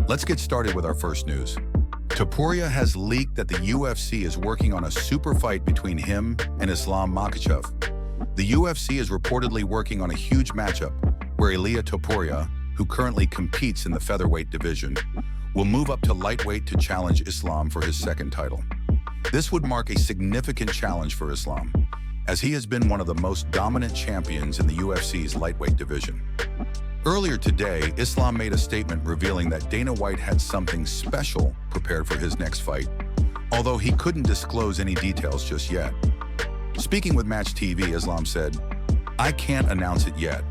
Let's get started with our first news. Topuria has leaked that the UFC is working on a super fight between him and Islam Makhachev. The UFC is reportedly working on a huge matchup where Ilia Topuria, who currently competes in the featherweight division, will move up to lightweight to challenge Islam for his second title. This would mark a significant challenge for Islam, as he has been one of the most dominant champions in the UFC's lightweight division. Earlier today, Islam made a statement revealing that Dana White had something special prepared for his next fight, although he couldn't disclose any details just yet. Speaking with Match TV, Islam said, "I can't announce it yet,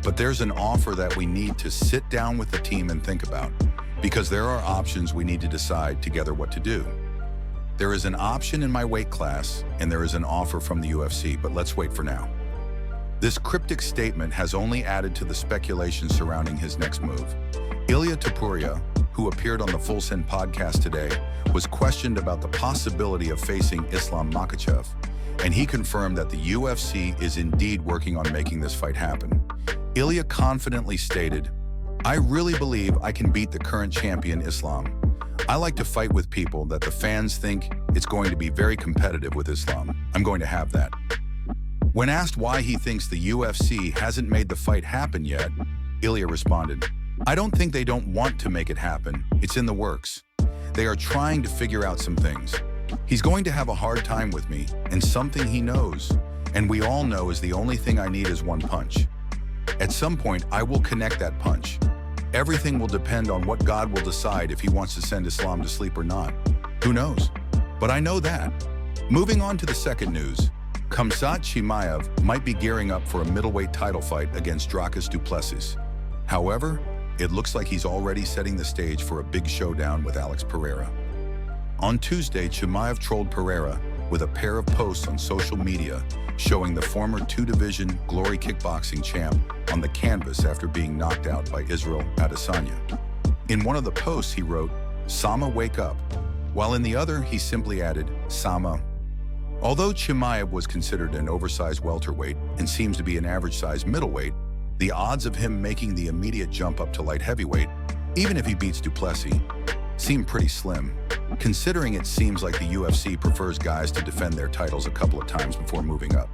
but there's an offer that we need to sit down with the team and think about, because there are options we need to decide together what to do. There is an option in my weight class, and there is an offer from the UFC, but let's wait for now." This cryptic statement has only added to the speculation surrounding his next move. Ilia Topuria, who appeared on the Full Send podcast today, was questioned about the possibility of facing Islam Makhachev, and he confirmed that the UFC is indeed working on making this fight happen. Ilia confidently stated, "I really believe I can beat the current champion Islam. I like to fight with people that the fans think it's going to be very competitive with Islam. I'm going to have that." When asked why he thinks the UFC hasn't made the fight happen yet, Ilia responded, "I don't think they don't want to make it happen. It's in the works. They are trying to figure out some things. He's going to have a hard time with me, and something he knows, and we all know is the only thing I need is one punch. At some point, I will connect that punch. Everything will depend on what God will decide if he wants to send Islam to sleep or not. Who knows? But I know that." Moving on to the second news, Khamzat Chimaev might be gearing up for a middleweight title fight against Dricus du Plessis. However, it looks like he's already setting the stage for a big showdown with Alex Pereira. On Tuesday, Chimaev trolled Pereira with a pair of posts on social media showing the former two-division Glory kickboxing champ on the canvas after being knocked out by Israel Adesanya. In one of the posts, he wrote, "Sama, wake up," while in the other, he simply added, "Sama." Although Chimaev was considered an oversized welterweight and seems to be an average-sized middleweight, the odds of him making the immediate jump up to light heavyweight, even if he beats du Plessis, seem pretty slim, considering it seems like the UFC prefers guys to defend their titles a couple of times before moving up.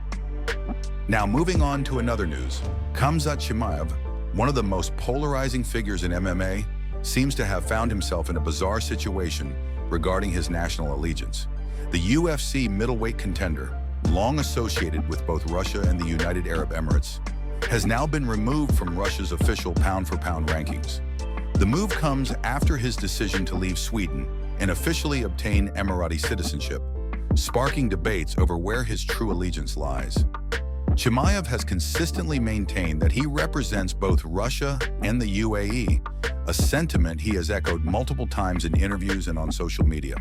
Now moving on to another news, Khamzat Chimaev, one of the most polarizing figures in MMA, seems to have found himself in a bizarre situation regarding his national allegiance. The UFC middleweight contender, long associated with both Russia and the United Arab Emirates, has now been removed from Russia's official pound-for-pound rankings. The move comes after his decision to leave Sweden and officially obtain Emirati citizenship, sparking debates over where his true allegiance lies. Chimaev has consistently maintained that he represents both Russia and the UAE, a sentiment he has echoed multiple times in interviews and on social media.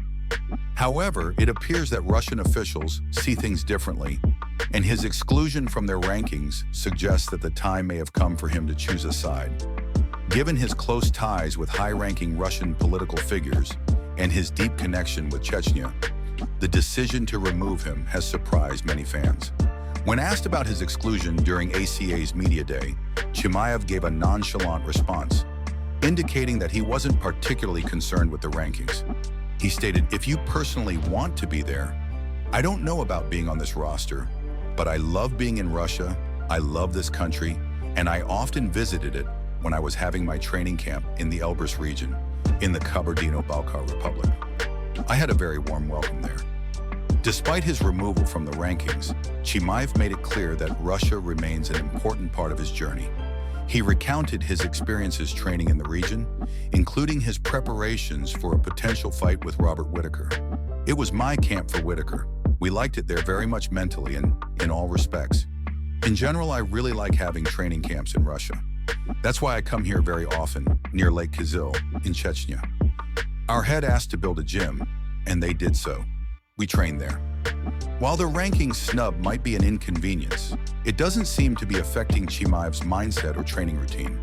However, it appears that Russian officials see things differently, and his exclusion from their rankings suggests that the time may have come for him to choose a side. Given his close ties with high-ranking Russian political figures and his deep connection with Chechnya, the decision to remove him has surprised many fans. When asked about his exclusion during ACA's Media Day, Chimaev gave a nonchalant response, indicating that he wasn't particularly concerned with the rankings. He stated, "If you personally want to be there, I don't know about being on this roster, but I love being in Russia, I love this country, and I often visited it when I was having my training camp in the Elbrus region, in the Kabardino-Balkar Republic. I had a very warm welcome there." Despite his removal from the rankings, Chimaev made it clear that Russia remains an important part of his journey. He recounted his experiences training in the region, including his preparations for a potential fight with Robert Whittaker. "It was my camp for Whittaker. We liked it there very much mentally and in all respects. In general, I really like having training camps in Russia. That's why I come here very often, near Lake Kizil, in Chechnya. Our head asked to build a gym, and they did so. We trained there." While the rankings snub might be an inconvenience, it doesn't seem to be affecting Chimaev's mindset or training routine.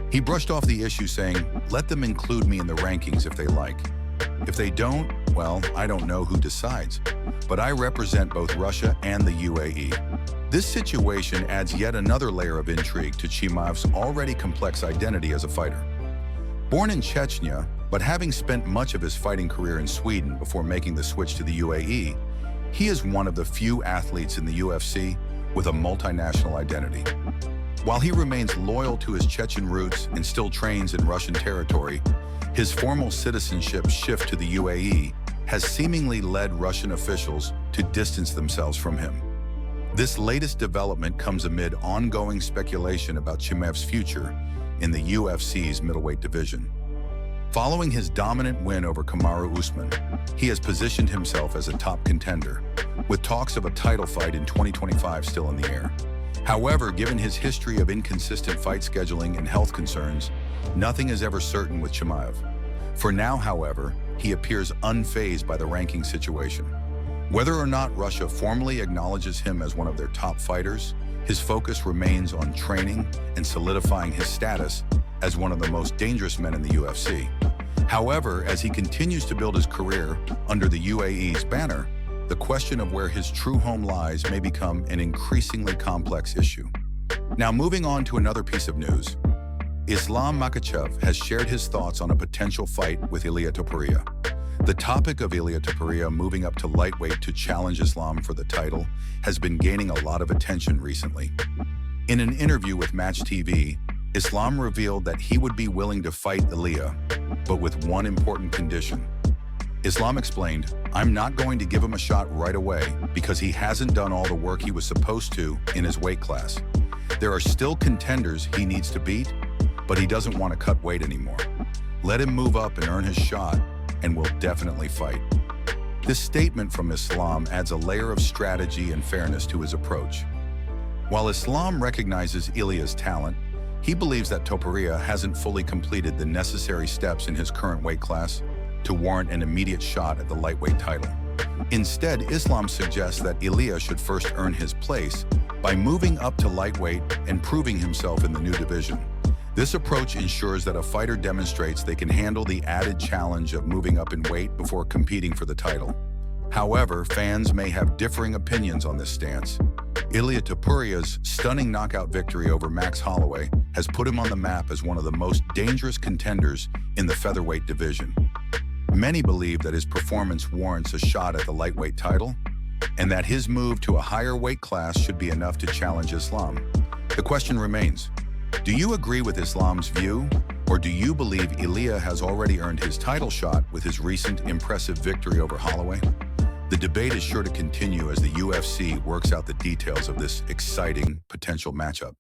He brushed off the issue saying, "Let them include me in the rankings if they like. If they don't, well, I don't know who decides, but I represent both Russia and the UAE." This situation adds yet another layer of intrigue to Chimaev's already complex identity as a fighter. Born in Chechnya, But having spent much of his fighting career in Sweden before making the switch to the UAE, he is one of the few athletes in the UFC with a multinational identity. While he remains loyal to his Chechen roots and still trains in Russian territory, his formal citizenship shift to the UAE has seemingly led Russian officials to distance themselves from him. This latest development comes amid ongoing speculation about Chimaev's future in the UFC's middleweight division. Following his dominant win over Kamaru Usman, he has positioned himself as a top contender, with talks of a title fight in 2025 still in the air. However, given his history of inconsistent fight scheduling and health concerns, nothing is ever certain with Chimaev. For now, however, he appears unfazed by the ranking situation. Whether or not Russia formally acknowledges him as one of their top fighters, his focus remains on training and solidifying his status as one of the most dangerous men in the UFC. However, as he continues to build his career under the UAE's banner, the question of where his true home lies may become an increasingly complex issue. Now, moving on to another piece of news. Islam Makhachev has shared his thoughts on a potential fight with Ilia Topuria. The topic of Ilia Topuria moving up to lightweight to challenge Islam for the title has been gaining a lot of attention recently. In an interview with Match TV, Islam revealed that he would be willing to fight Ilia, but with one important condition. Islam explained, "I'm not going to give him a shot right away because he hasn't done all the work he was supposed to in his weight class. There are still contenders he needs to beat, but he doesn't want to cut weight anymore. Let him move up and earn his shot, and we'll definitely fight." This statement from Islam adds a layer of strategy and fairness to his approach. While Islam recognizes Ilia's talent, he believes that Topuria hasn't fully completed the necessary steps in his current weight class to warrant an immediate shot at the lightweight title. Instead, Islam suggests that Ilia should first earn his place by moving up to lightweight and proving himself in the new division. This approach ensures that a fighter demonstrates they can handle the added challenge of moving up in weight before competing for the title. However, fans may have differing opinions on this stance. Ilia Topuria's stunning knockout victory over Max Holloway has put him on the map as one of the most dangerous contenders in the featherweight division. Many believe that his performance warrants a shot at the lightweight title, and that his move to a higher weight class should be enough to challenge Islam. The question remains, do you agree with Islam's view, or do you believe Ilia has already earned his title shot with his recent impressive victory over Holloway? The debate is sure to continue as the UFC works out the details of this exciting potential matchup.